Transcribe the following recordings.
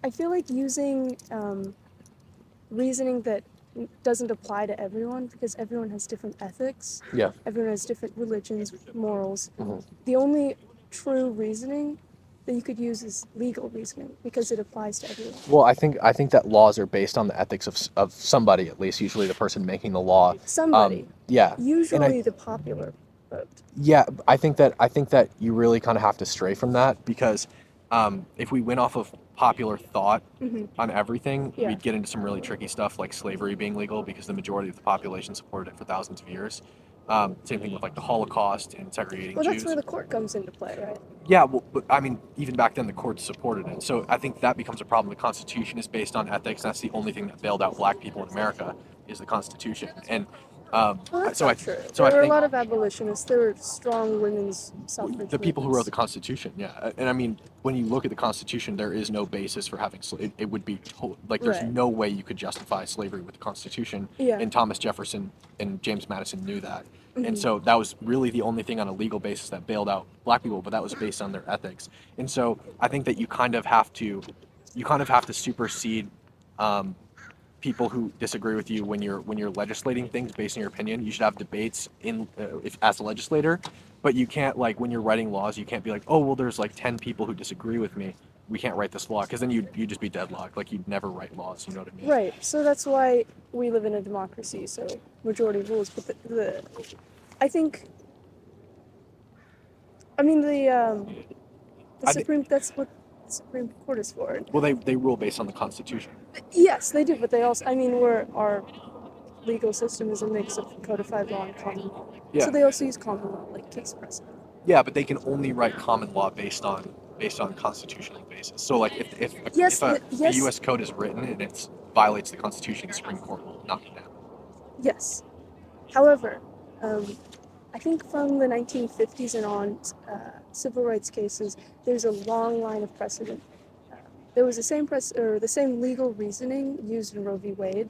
I feel like using reasoning that doesn't apply to everyone because everyone has different ethics. Yeah. Everyone has different religions, morals. Mm-hmm. The only true reasoning that you could use is legal reasoning because it applies to everyone. Well, I think that laws are based on the ethics of somebody, at least usually the person making the law. Somebody, Yeah, and usually the popular vote. I think that you really kind of have to stray from that because if we went off of popular thought on everything, Yeah. we'd get into some really tricky stuff like slavery being legal because the majority of the population supported it for thousands of years. Same thing with like the Holocaust and segregating Well, Jews. that's where the court comes into play, right? Yeah, well, but I mean, even back then, the courts supported it. So I think that becomes a problem. The Constitution is based on ethics. That's the only thing that bailed out black people in America is the Constitution. And Well, that's so I, not true. so I There were a think lot of abolitionists. There were strong women's suffrage the people who wrote the movements. Constitution, yeah. And I mean, when you look at the Constitution, there is no basis for having it would be like there's Right. no way you could justify slavery with the Constitution. Yeah. And Thomas Jefferson and James Madison knew that. And Mm-hmm. so that was really the only thing on a legal basis that bailed out black people, but that was based on their ethics. And so I think that you kind of have to supersede people who disagree with you when you're legislating things based on your opinion. You should have debates in if as a legislator, but you can't like when you're writing laws, you can't be like, oh well, there's like 10 people who disagree with me. We can't write this law because then you just be deadlocked. Like you'd never write laws. You know what I mean? Right. So that's why we live in a democracy. So majority rules. But I think. I mean the I Supreme. That's what the Supreme Court is for. Well, they rule based on the Constitution. Yes, they do. But they also. I mean, our legal system is a mix of codified law and common law. Yeah. So they also use common law, like case precedent. Yeah, but they can only write common law based on constitutional basis. So like Yes, if a yes. U.S. code is written and it violates the Constitution, the Supreme Court will knock it down. Yes. However, I think from the 1950s and on, civil rights cases, there's a long line of precedent. There was the same legal reasoning used in Roe v. Wade,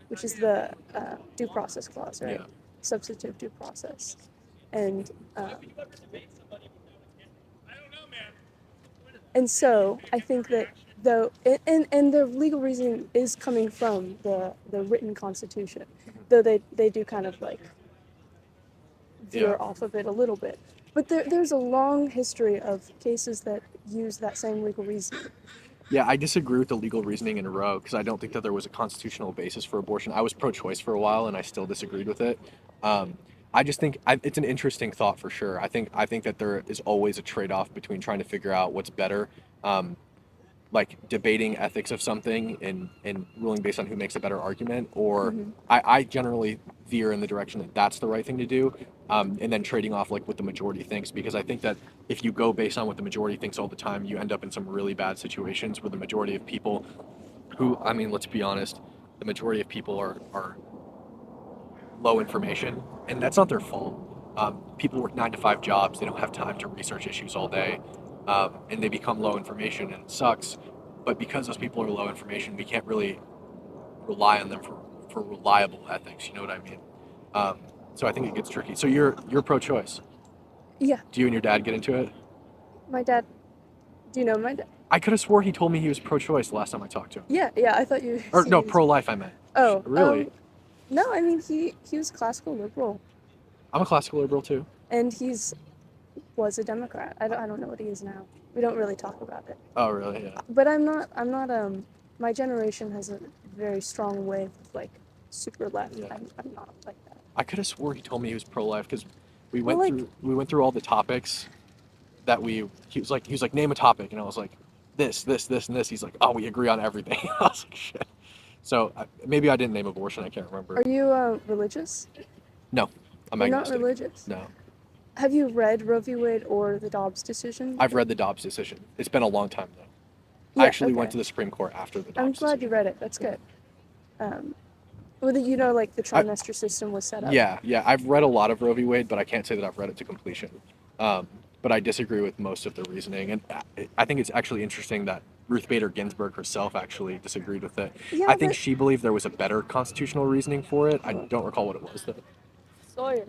which is the due process clause, right? Yeah. Substantive due process, and so I think that though, and the legal reasoning is coming from the written Constitution, though they do kind of like veer off of it a little bit. But there's a long history of cases that use that same legal reasoning. Yeah, I disagree with the legal reasoning in Roe because I don't think that there was a constitutional basis for abortion. I was pro-choice for a while, and I still disagreed with it. I just think it's an interesting thought for sure. I think that there is always a trade-off between trying to figure out what's better, like debating ethics of something and ruling based on who makes a better argument, or I generally veer in the direction that that's the right thing to do, and then trading off like what the majority thinks because I think that if you go based on what the majority thinks all the time, you end up in some really bad situations where the majority of people who, I mean, let's be honest, the majority of people are low information, and that's not their fault. People work 9 to 5 jobs; they don't have time to research issues all day, and they become low information, and it sucks. But because those people are low information, we can't really rely on them for reliable ethics. You know what I mean? So I think it gets tricky. So you're pro-choice. Yeah, Do you and your dad get into it? my dad. Do you know my dad? I could have swore he told me he was pro-choice the last time I talked to him. Yeah. I thought you. Or no, said- pro-life I meant. Oh, Really? No, I mean he was classical liberal, I'm a classical liberal too. and was a Democrat. I don't know what he is now. We don't really talk about it. Oh, really? Yeah. But I'm not. My generation has a very strong wave of like super left. Yeah. I'm not like that. I could have swore he told me he was pro-life because we Well, went like- through we went through all the topics that he was like name a topic, and I was like this and this. He's like, oh, we agree on everything. I was like, shit. So maybe I didn't name abortion. I can't remember. Are you religious? No, I'm You're not agnostic. religious. No, Have you read Roe v. Wade or the Dobbs decision? I've read the Dobbs decision. It's been a long time though. Yeah, I actually okay. went to the Supreme Court after the Dobbs I'm glad you decision. read it. That's good. Well, you know, like the trimester system was set up. Yeah. I've read a lot of Roe v. Wade, but I can't say that I've read it to completion. But I disagree with most of the reasoning, and I think it's actually interesting that Ruth Bader Ginsburg herself actually disagreed with it. Yeah, I think but- she believed there was a better constitutional reasoning for it. I don't recall what it was though. Sawyer.